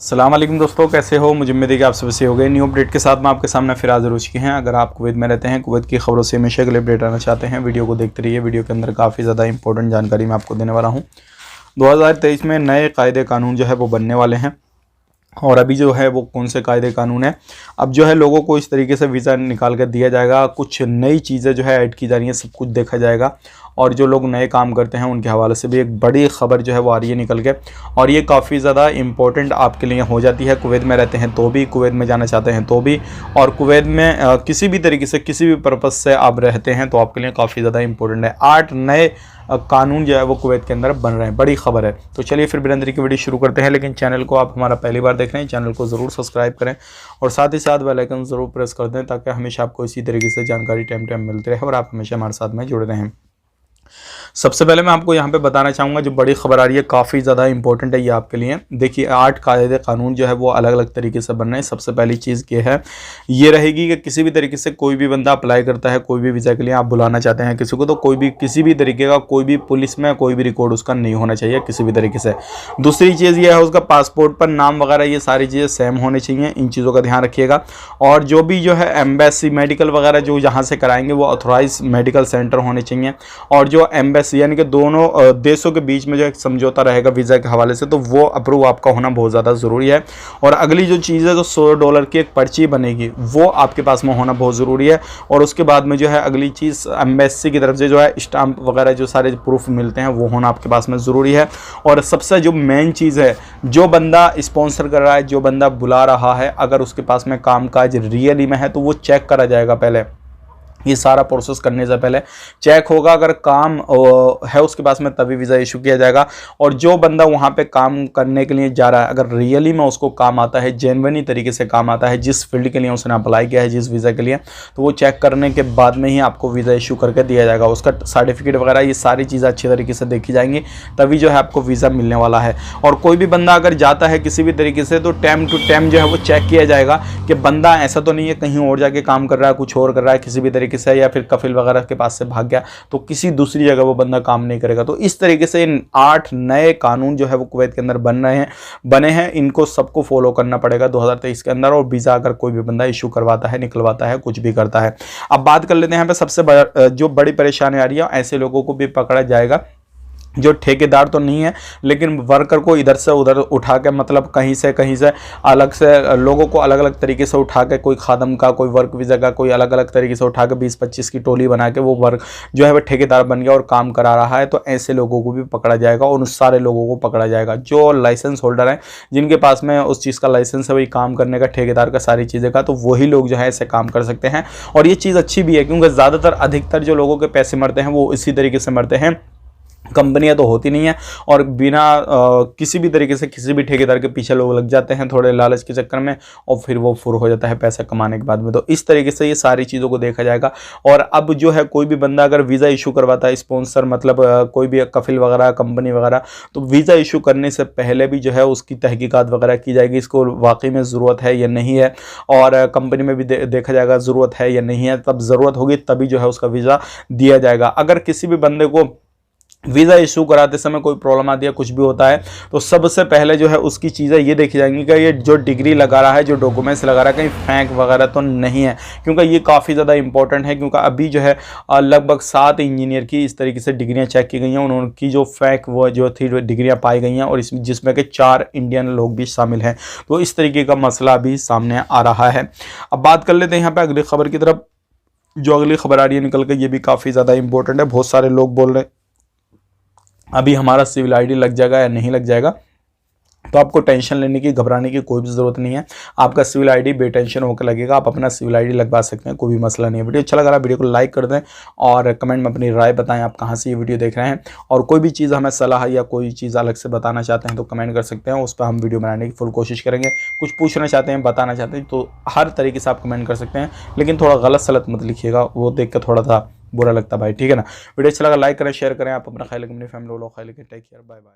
अस्सलाम वालेकुम दोस्तों, कैसे हो? मुझे उम्मीद है कि आप सब सही हो गए। न्यू अपडेट के साथ मैं आपके सामने फिर हाजिर हो चुके हैं। अगर आप कुवैत में रहते हैं, कुवैत की खबरों से हमेशा के लिए अपडेट आना चाहते हैं, वीडियो को देखते रहिए। वीडियो के अंदर काफ़ी ज़्यादा इंपॉर्टेंट जानकारी मैं आपको देने वाला हूँ। 2023 में नए कायदे कानून जो है वो बनने वाले हैं। और अभी जो है वो कौन से कायदे कानून है, अब जो है लोगों को इस तरीके से वीज़ा निकाल कर दिया जाएगा। कुछ नई चीज़ें जो है ऐड की जा रही हैं, सब कुछ देखा जाएगा। और जो लोग नए काम करते हैं उनके हवाले से भी एक बड़ी खबर जो है वो आ रही है निकल के, और ये काफ़ी ज़्यादा इम्पोर्टेंट आपके लिए हो जाती है। कुवैत में रहते हैं तो भी, कुवैत में जाना चाहते हैं तो भी, और कुवैत में किसी भी तरीके से किसी भी पर्पज़ से आप रहते हैं तो आपके लिए काफ़ी ज़्यादा इंपॉर्टेंट है। 8 नए कानून जो है वो कुवैत के अंदर बन रहे हैं, बड़ी खबर है। तो चलिए फिर बिरंदरी की वीडियो शुरू करते हैं। लेकिन चैनल को आप हमारा पहली बार देख रहे हैं, चैनल को ज़रूर सब्सक्राइब करें और साथ ही साथ बेल आइकन ज़रूर प्रेस कर दें, ताकि हमेशा आपको इसी तरीके से जानकारी टाइम टाइम मिलती रहे और आप हमेशा हमारे साथ में जुड़े रहें। सबसे पहले मैं आपको यहाँ पे बताना चाहूँगा, जो बड़ी खबर आ रही है काफ़ी ज़्यादा इंपॉर्टेंट है ये आपके लिए। देखिए 8 कायदे कानून जो है वो अलग अलग तरीके से बन रहे हैं। सबसे पहली चीज़ ये है, ये रहेगी कि किसी भी तरीके से कोई भी बंदा अप्लाई करता है कोई भी वीज़ा के लिए, आप बुलाना चाहते हैं किसी को, तो कोई भी किसी भी तरीके का कोई भी पुलिस में कोई भी रिकॉर्ड उसका नहीं होना चाहिए किसी भी तरीके से। दूसरी चीज़ ये है, उसका पासपोर्ट पर नाम वगैरह ये सारी चीज़ें सेम होनी चाहिए। इन चीज़ों का ध्यान रखिएगा। और जो भी जो है एम्बेसी मेडिकल वगैरह जो यहाँ से कराएंगे वो ऑथोराइज मेडिकल सेंटर होने चाहिए। और जो एम्बेसी यानी कि दोनों देशों के बीच में जो एक समझौता रहेगा वीज़ा के हवाले से, तो वो अप्रूव आपका होना बहुत ज़्यादा ज़रूरी है। और अगली जो चीज़ है, जो $100 की एक पर्ची बनेगी, वो आपके पास में होना बहुत ज़रूरी है। और उसके बाद में जो है अगली चीज़ एम्बेसी की तरफ से जो है स्टाम्प वगैरह जो सारे प्रूफ मिलते हैं वो होना आपके पास में ज़रूरी है। और सबसे जो मेन चीज़ है, जो बंदा स्पॉन्सर कर रहा है, जो बंदा बुला रहा है, अगर उसके पास में कामकाज रियली में है तो वो चेक करा जाएगा। पहले ये सारा प्रोसेस करने से पहले चेक होगा, अगर काम है उसके पास में तभी वीज़ा इशू किया जाएगा। और जो बंदा वहाँ पे काम करने के लिए जा रहा है, अगर रियली में उसको काम आता है, जेन्युइनी तरीके से काम आता है, जिस फील्ड के लिए उसने अप्लाई किया है, जिस वीज़ा के लिए, तो वो चेक करने के बाद में ही आपको वीज़ा इशू करके दिया जाएगा। उसका सर्टिफिकेट वगैरह ये सारी चीज़ें अच्छी तरीके से देखी जाएंगी, तभी जो है आपको वीज़ा मिलने वाला है। और कोई भी बंदा अगर जाता है किसी भी तरीके से, तो टाइम टू टाइम जो है वो चेक किया जाएगा कि बंदा ऐसा तो नहीं है कहीं और जाके काम कर रहा है, कुछ और कर रहा है किसी भी तरीके से, या फिर कफिल वगैरह के पास से भाग गया तो किसी दूसरी जगह वो बंदा काम नहीं करेगा। तो इस तरीके से इन 8 नए कानून जो है वो कुवैत के अंदर बने हैं। इनको सबको फॉलो करना पड़ेगा 2023 के अंदर। और वीज़ा अगर कोई भी बंदा इशू करवाता है, निकलवाता है, कुछ भी करता है। अब बात कर लेते हैं यहाँ पे सबसे जो बड़ी परेशानी आ रही है, ऐसे लोगों को भी पकड़ा जाएगा जो ठेकेदार तो नहीं है, लेकिन वर्कर को इधर से उधर उठा के, मतलब कहीं से अलग से लोगों को अलग अलग तरीके से उठा के, कोई खादम का, कोई वर्क वीज़ा का, कोई अलग अलग तरीके से उठा के 20-25 की टोली बना के वो वर्क जो है वो ठेकेदार बन गया और काम करा रहा है। तो ऐसे लोगों को भी पकड़ा जाएगा और उन सारे लोगों को पकड़ा जाएगा जो लाइसेंस होल्डर हैं, जिनके पास में उस चीज़ का लाइसेंस है, वही काम करने का, ठेकेदार का, सारी चीज़ें का, तो वही लोग जो है ऐसे काम कर सकते हैं। और ये चीज़ अच्छी भी है, क्योंकि ज़्यादातर अधिकतर जो लोगों के पैसे मरते हैं वो इसी तरीके से मरते हैं। कंपनियां तो होती नहीं है और बिना किसी भी तरीके से किसी भी ठेकेदार के पीछे लोग लग जाते हैं थोड़े लालच के चक्कर में, और फिर वो फुर हो जाता है पैसा कमाने के बाद में। तो इस तरीके से ये सारी चीज़ों को देखा जाएगा। और अब जो है कोई भी बंदा अगर वीज़ा इशू करवाता है, स्पॉन्सर मतलब कोई भी कफिल वगैरह, कंपनी वगैरह, तो वीज़ा इशू करने से पहले भी जो है उसकी तहकीकात वगैरह की जाएगी, इसको वाकई में ज़रूरत है या नहीं है। और कंपनी में भी देखा जाएगा ज़रूरत है या नहीं है, तब ज़रूरत होगी तभी जो है उसका वीज़ा दिया जाएगा। अगर किसी भी बंदे को वीज़ा इशू कराते समय कोई प्रॉब्लम आती है, कुछ भी होता है, तो सबसे पहले जो है उसकी चीज़ें ये देखी जाएंगी कि ये जो डिग्री लगा रहा है, जो डॉक्यूमेंट्स लगा रहा है, कहीं फैंक वगैरह तो नहीं है। क्योंकि ये काफ़ी ज़्यादा इंपॉर्टेंट है, क्योंकि अभी जो है लगभग 7 इंजीनियर की इस तरीके से डिग्रियां चेक की गई हैं। उनकी जो फैंक वो जो थी डिग्रियाँ पाई गई हैं, और जिसमें कि 4 इंडियन लोग भी शामिल हैं। तो इस तरीके का मसला अभी सामने आ रहा है। अब बात कर लेते हैं यहाँ पर अगली खबर की तरफ। जो अगली खबर आ रही है निकल के, ये भी काफ़ी ज़्यादा इंपॉर्टेंट है। बहुत सारे लोग बोल रहे हैं अभी हमारा सिविल आईडी लग जाएगा या नहीं लग जाएगा, तो आपको टेंशन लेने की, घबराने की कोई भी ज़रूरत नहीं है। आपका सिविल आईडी बेटेंशन होकर लगेगा, आप अपना सिविल आईडी लगवा सकते हैं, कोई भी मसला नहीं है। वीडियो अच्छा लगा रहा, वीडियो को लाइक कर दें और कमेंट में अपनी राय बताएं आप कहाँ से ये वीडियो देख रहे हैं। और कोई भी चीज़ हमें सलाह या कोई चीज़ अलग से बताना चाहते हैं तो कमेंट कर सकते हैं, उस पर हम वीडियो बनाने की फुल कोशिश करेंगे। कुछ पूछना चाहते हैं, बताना चाहते हैं, तो हर तरीके से आप कमेंट कर सकते हैं, लेकिन थोड़ा गलत सलत मत लिखिएगा, वो देख कर थोड़ा सा बुरा लगता भाई, ठीक है ना। वीडियो अच्छा लगा लाइक करें, शेयर करें। आप अपना ख्याल रखें, अपनी फैमिली वालों का ख्याल रखें। Take care, bye bye.